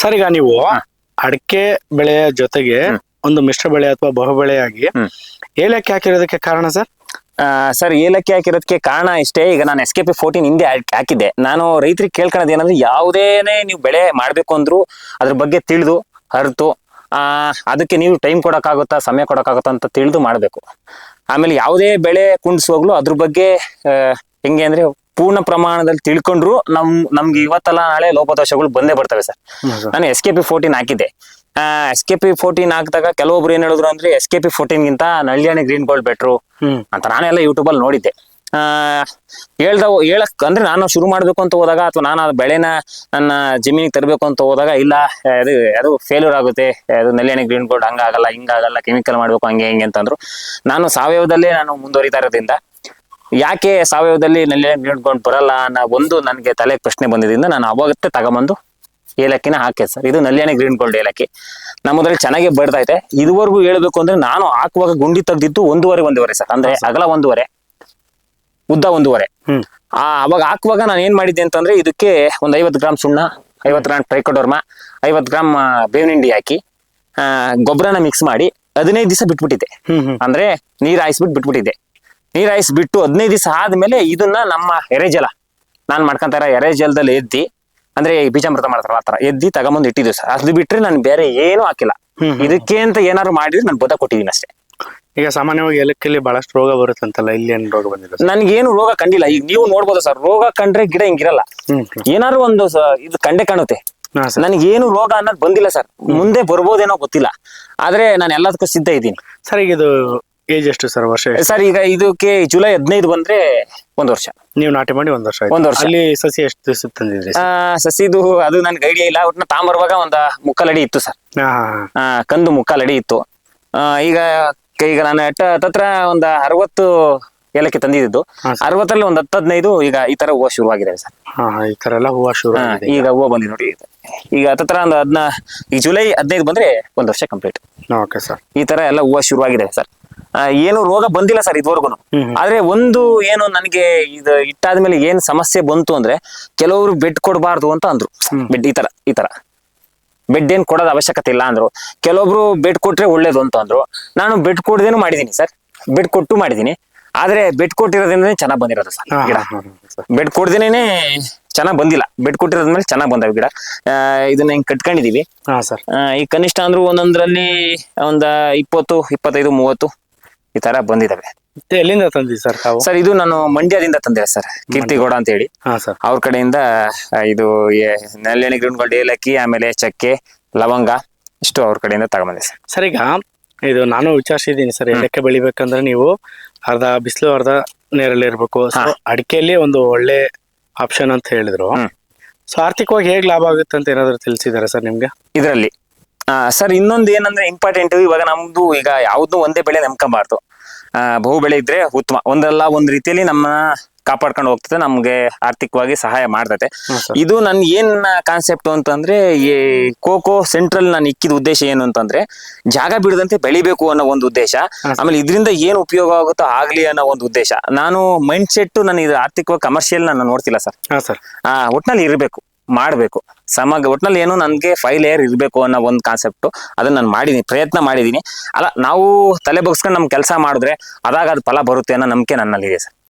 Sir ಈಗ ನೀವು ಅಡಿಕೆ ಬೆಳೆಯ ಜೊತೆಗೆ ಒಂದು ಮಿಶ್ರ ಬೆಳೆ ಅಥವಾ ಬಹು ಬೆಳೆಯಾಗಿ ಏಲಕ್ಕಿ ಹಾಕಿರೋದಕ್ಕೆ ಕಾರಣ ಸರ್? ಸರ್ ಏಲಕ್ಕಿ ಹಾಕಿರೋದಕ್ಕೆ ಕಾರಣ ಇಷ್ಟೇ. ಈಗ ನಾನು SKP14 ಹಿಂದೆ ಹಾಕಿದ್ದೆ. ನಾನು ರೈತರಿಗೆ ಕೇಳ್ಕೊಳ್ಳೋದು ಏನಂದ್ರೆ, ಯಾವುದೇನೆ ನೀವು ಬೆಳೆ ಮಾಡ್ಬೇಕು ಅಂದ್ರು ಅದ್ರ ಬಗ್ಗೆ ತಿಳಿದು ಅರ್ತು ಅದಕ್ಕೆ ನೀವು ಟೈಮ್ ಕೊಡೋಕ್ಕಾಗುತ್ತಾ, ಸಮಯ ಕೊಡೋಕ್ಕಾಗುತ್ತಾ ಅಂತ ತಿಳಿದು ಮಾಡಬೇಕು. ಆಮೇಲೆ ಯಾವುದೇ ಬೆಳೆ ಕುಂಡಿಸುವಾಗ್ಲೂ ಅದ್ರ ಬಗ್ಗೆ ಹೆಂಗೆ ಅಂದ್ರೆ ಪೂರ್ಣ ಪ್ರಮಾಣದಲ್ಲಿ ತಿಳ್ಕೊಂಡ್ರು ನಮ್ಗೆ ಇವತ್ತಲ್ಲ ನಾಳೆ ಲೋಪದೋಷಗಳು ಬಂದೇ ಬರ್ತವೆ ಸರ್. ನಾನು SKP14 ಹಾಕಿದ್ದೆ. SKP14 ಹಾಕಿದಾಗ ಕೆಲವೊಬ್ರು ಏನ್ ಹೇಳಿದ್ರು ಅಂದ್ರೆ, SKP14 ಗಿಂತ ನಳ್ಳಿಯಾಣಿ ಗ್ರೀನ್ ಗೋಲ್ಡ್ ಬೆಟ್ರು ಅಂತ ನಾನೆಲ್ಲ ಯೂಟ್ಯೂಬ್ ಅಲ್ಲಿ ನೋಡಿದ್ದೆ. ಹೇಳಕ್ ಅಂದ್ರೆ ನಾನು ಶುರು ಮಾಡ್ಬೇಕು ಅಂತ ಹೋದಾಗ, ಅಥವಾ ನಾನು ಆ ಬೆಳೆನ ನನ್ನ ಜಮೀನಿಗೆ ತರಬೇಕು ಅಂತ ಹೋದಾಗ, ಇಲ್ಲ ಅದು ಫೇಲ್ಯೂರ್ ಆಗುತ್ತೆ, ಅದು ನಳ್ಳಿಯಾಣಿ ಗ್ರೀನ್ ಗೋಲ್ಡ್ ಹಂಗಾಗಲ್ಲ ಹಿಂಗಾಗಲ್ಲ, ಕೆಮಿಕಲ್ ಮಾಡ್ಬೇಕು ಹಂಗೆ ಹಿಂಗೆ ಅಂತಂದ್ರು. ನಾನು ಸಾವಯವದಲ್ಲೇ ನಾನು ಮುಂದುವರಿತಾ ಇರೋದ್ರಿಂದ, ಯಾಕೆ ಸಾವಯವದಲ್ಲಿ ನಳ್ಳಿಯಾಣಿ ಗ್ರೀನ್ ಗೋಲ್ಡ್ ಬರಲ್ಲ ಅನ್ನೋ ಒಂದು ನನಗೆ ತಲೆ ಪ್ರಶ್ನೆ ಬಂದಿದ್ದರಿಂದ ನಾನು ಅವಾಗತ್ತೆ ತಗೊಂಬಂದು ಏಲಕ್ಕಿನ ಹಾಕಿ ಸರ್. ಇದು ನಳ್ಳಿಯಾಣಿ ಗ್ರೀನ್ ಗೋಲ್ಡ್ ಏಲಕ್ಕಿ ನಮ್ಮದ್ರಲ್ಲಿ ಚೆನ್ನಾಗಿ ಬರ್ತಾ ಇದೆ. ಇದುವರೆಗೂ ಹೇಳ್ಬೇಕು ಅಂದ್ರೆ, ನಾನು ಹಾಕುವಾಗ ಗುಂಡಿ ತೆಗ್ದಿದ್ದು ಒಂದೂವರೆ ಸರ್. ಅಂದ್ರೆ ಅಗಲ 1.5, ಉದ್ದ 1.5. ಅವಾಗ ಹಾಕುವಾಗ ನಾನು ಏನ್ ಮಾಡಿದ್ದೆ ಅಂತಂದ್ರೆ, ಇದಕ್ಕೆ ಒಂದು 50 ಗ್ರಾಮ್ ಸುಣ್ಣ, 50 ಗ್ರಾಮ್ ಟ್ರೈಕೋಡರ್ಮಾ, 50 ಗ್ರಾಮ್ ಬೇವಿನ ಹಿಂಡಿ ಹಾಕಿ ಗೊಬ್ಬರನ ಮಿಕ್ಸ್ ಮಾಡಿ 15 ದಿವಸ ಬಿಟ್ಬಿಟ್ಟಿದ್ದೆ. ಅಂದ್ರೆ ನೀರ್ ಹಾಯಿಸ್ಬಿಟ್ಟು ಬಿಟ್ಬಿಟ್ಟಿದ್ದೆ. ನೀರ್ ಹಾಯಿಸ್ಬಿಟ್ಟು 15 ದಿವಸ ಆದ್ಮೇಲೆ ಇದನ್ನ ನಮ್ಮ ಎರೆಜಲ, ನಾನ್ ಮಾಡ್ಕೊಂತಾರ ಎರೆಜಲದಲ್ಲಿ ಎದ್ದಿ, ಅಂದ್ರೆ ಬೀಜಾಮೃತ ಮಾಡ್ತಾರ ಆತರ ಎದ್ದಿ ತಗೊಂಬಂದು ಇಟ್ಟಿದ್ವಿ ಸರ್. ಅದು ಬಿಟ್ರೆ ನಾನು ಬೇರೆ ಏನು ಹಾಕಿಲ್ಲ. ಇದಕ್ಕೆ ಅಂತ ಏನಾದ್ರು ಮಾಡಿದ್ರೆ ನಾನು ಬದ ಕೊಟ್ಟಿದ್ದೀನಿ ಅಷ್ಟೇ. ಈಗ ಸಾಮಾನ್ಯವಾಗಿ ಏಲಕ್ಕಿಯಲ್ಲಿ ಬಹಳಷ್ಟು ರೋಗ ಬರುತ್ತಂತಲ್ಲ, ಇಲ್ಲಿ ಏನ್ ರೋಗ ಬಂದಿಲ್ಲ? ನನ್ಗೇನು ರೋಗ ಕಂಡಿಲ್ಲ. ಈಗ ನೀವು ನೋಡ್ಬೋದು ಸರ್, ರೋಗ ಕಂಡ್ರೆ ಗಿಡ ಹಿಂಗಿರಲ್ಲ. ಏನಾದ್ರು ಒಂದು ಇದು ಕಂಡೆ ಕಾಣುತ್ತೆ. ನನಗೇನು ರೋಗ ಅನ್ನೋದು ಬಂದಿಲ್ಲ ಸರ್. ಮುಂದೆ ಬರ್ಬೋದೇನೋ ಗೊತ್ತಿಲ್ಲ, ಆದ್ರೆ ನಾನು ಎಲ್ಲದಕ್ಕೂ ಸಿದ್ಧ ಇದ್ದೀನಿ ಸರ್. ಈಗ ಇದು ಏಜ್ ಎಷ್ಟು ಸರ್? ವರ್ಷ ಸರ್ ಈಗ ಇದಕ್ಕೆ ಜುಲೈ 15 ಬಂದ್ರೆ 1 ವರ್ಷ. ನೀವು ನಾಟಿ ಮಾಡಿ 1 ವರ್ಷ ಆಯ್ತು. 1 ವರ್ಷ. ಅಲ್ಲಿ ಸಸಿ ಎಷ್ಟು ದಿವಸ ತಂದಿದ್ರಿ? ಸಸಿದು ಅದು ನನ್ಗೆ ಐಡಿಯಾ ಇಲ್ಲ. ಒಟ್ಟಿನ ತಾಂಬರುವಾಗ ಒಂದು 3/4 ಅಡಿ ಇತ್ತು ಸರ್. ಕಂದು 3/4 ಅಡಿ ಇತ್ತು. ಈಗ ನಾನು ಹತ್ರ ಒಂದು 60 ಏಲಕ್ಕಿ ತಂದಿದ್ದು. 60ರಲ್ಲಿ ಒಂದು 10-15 ಈಗ ಈ ತರ ಹೂವು ಶುರುವಾಗಿದೆ ಸರ್. ಈ ತರ ಎಲ್ಲ ಹೂವು ಶುರು ಈಗ ಹೂವು ಬಂದಿದೆ ನೋಡಿ. ಈಗ ಹತ್ರ ಒಂದು ಈ ಜುಲೈ 15 ಬಂದ್ರೆ 1 ವರ್ಷ ಕಂಪ್ಲೀಟ್. Okay sir. ಈ ತರ ಎಲ್ಲ ಹೂವು ಶುರುವಾಗಿದೆ ಸರ್. ಏನು ರೋಗ ಬಂದಿಲ್ಲ ಸರ್ ಇದುವರೆಗೂ. ಆದ್ರೆ ಒಂದು ಏನು ನನಗೆ ಇದು ಇಟ್ಟಾದ್ಮೇಲೆ ಏನ್ ಸಮಸ್ಯೆ ಬಂತು ಅಂದ್ರೆ, ಕೆಲವರು ಬೆಡ್ ಕೊಡಬಾರ್ದು ಅಂತ ಅಂದ್ರು. ಬೆಡ್ ಈ ತರ ಬೆಡ್ ಏನ್ ಕೊಡೋದು ಅವಶ್ಯಕತೆ ಇಲ್ಲ ಅಂದ್ರು. ಕೆಲವೊಬ್ರು ಬೆಡ್ ಕೊಟ್ರೆ ಒಳ್ಳೇದು ಅಂತ ಅಂದ್ರು. ನಾನು ಬೆಡ್ ಕೊಡದೇನು ಮಾಡಿದೀನಿ ಸರ್. ಬೆಡ್ ಕೊಟ್ಟು ಮಾಡಿದೀನಿ. ಆದ್ರೆ ಬೆಡ್ ಕೊಟ್ಟಿರೋದ್ರಿಂದ ಚೆನ್ನಾಗ್ ಬಂದಿರೋದು ಸರ್ ಗಿಡ. ಬೆಡ್ ಕೊಡ್ದೇನೆ ಚೆನ್ನಾಗ್ ಬಂದಿಲ್ಲ. ಬೆಡ್ ಕೊಟ್ಟಿರೋದ್ಮೇಲೆ ಚೆನ್ನಾಗ್ ಬಂದವು ಗಿಡ. ಇದನ್ನ ಹಿಂಗ್ ಕಟ್ಕೊಂಡಿದೀವಿ ಈ ಕನಿಷ್ಠ ಅಂದ್ರೂ ಒಂದೊಂದ್ರಲ್ಲಿ ಒಂದ 20, 25, 30 ಈ ತರ ಬಂದಿದಾವೆ. ಎಲ್ಲಿಂದ ತಂದಿ ಸರ್ ತಾವು? ಸರ್ ಇದು ನಾನು ಮಂಡ್ಯದಿಂದ ತಂದೆ ಸರ್, ಕೀರ್ತಿಗೌಡ ಅಂತ ಹೇಳಿ. ಅವ್ರ ಕಡೆಯಿಂದ ಇದು ನಳ್ಳಿಯಾಣಿ ಗ್ರೀನ್ ಗೋಲ್ಡ್ ಏಲಕ್ಕಿ, ಆಮೇಲೆ ಚಕ್ಕೆ, ಲವಂಗ ಇಷ್ಟು ಅವ್ರ ಕಡೆಯಿಂದ ತಗೊಂಬಂದೆ ಸರ್. ಸರ್ ಈಗ ಇದು ನಾನು ವಿಚಾರಿಸಿದ್ದೀನಿ ಸರ್, ಏಲಕ್ಕಿ ಬೆಳಿಬೇಕಂದ್ರೆ ನೀವು ಅರ್ಧ ಬಿಸಿಲು ಅರ್ಧ ನೀರಲ್ಲಿ ಇರ್ಬೇಕು. ಅಡಿಕೆಯಲ್ಲಿ ಒಂದು ಒಳ್ಳೆ ಆಪ್ಷನ್ ಅಂತ ಹೇಳಿದ್ರು. ಸೊ ಆರ್ಥಿಕವಾಗಿ ಹೇಗ್ ಲಾಭ ಆಗುತ್ತೆ ಅಂತ ಏನಾದ್ರು ತಿಳಿಸಿದಾರೆ ಸರ್ ನಿಮ್ಗೆ ಇದರಲ್ಲಿ? ಸರ್ ಇನ್ನೊಂದು ಏನಂದ್ರೆ ಇಂಪಾರ್ಟೆಂಟ್, ಇವಾಗ ನಮ್ದು ಈಗ ಯಾವ್ದು ಒಂದೇ ಬೆಳೆ ನಂಬ್ಕೊಂಬಾರ್ದು. ಬಹು ಬೆಳೆ ಇದ್ರೆ ಉತ್ತಮ. ಒಂದಲ್ಲ ಒಂದ್ ರೀತಿಯಲ್ಲಿ ನಮ್ಮ ಕಾಪಾಡ್ಕೊಂಡು ಹೋಗ್ತದೆ, ನಮ್ಗೆ ಆರ್ಥಿಕವಾಗಿ ಸಹಾಯ ಮಾಡ್ತದೆ. ಇದು ನನ್ ಏನ್ ಕಾನ್ಸೆಪ್ಟ್ ಅಂತಂದ್ರೆ, ಈ ಕೋಕೋ ಸೆಂಟ್ರಲ್ ನಾನು ಇಕ್ಕಿದ ಉದ್ದೇಶ ಏನು ಅಂತಂದ್ರೆ, ಜಾಗ ಬಿಡದಂತೆ ಬೆಳಿಬೇಕು ಅನ್ನೋ ಒಂದು ಉದ್ದೇಶ. ಆಮೇಲೆ ಇದರಿಂದ ಏನ್ ಉಪಯೋಗ ಆಗುತ್ತೋ ಆಗ್ಲಿ ಅನ್ನೋ ಒಂದು ಉದ್ದೇಶ. ನಾನು ಮೈಂಡ್ ಸೆಟ್ ನಾನು ಇದು ಆರ್ಥಿಕವಾಗಿ ಕಮರ್ಷಿಯಲ್ ನಾನು ನೋಡ್ತಿಲ್ಲ ಸರ್. ಒಟ್ನಲ್ಲಿ ಇರಬೇಕು, ಮಾಡ್ಬೇಕು ಒಟ್ನಲ್ಲಿ ಏನು ನನ್ಗೆ 5 ಲೇಯರ್ ಇರ್ಬೇಕು ಅನ್ನೋ ಒಂದು ಕಾನ್ಸೆಪ್ಟ್. ಅದನ್ನ ನಾನು ಮಾಡಿದೀನಿ, ಪ್ರಯತ್ನ ಮಾಡಿದೀನಿ. ಅಲ್ಲ, ನಾವು ತಲೆ ಬಗ್ಸ್ಕೊಂಡು ನಮ್ ಕೆಲಸ ಮಾಡಿದ್ರೆ ಅದಾಗ ಅದು ಫಲ ಬರುತ್ತೆ ಅನ್ನೋ ನಂಬಿಕೆ ನನ್ನಲ್ಲಿದೆ ಸರ್.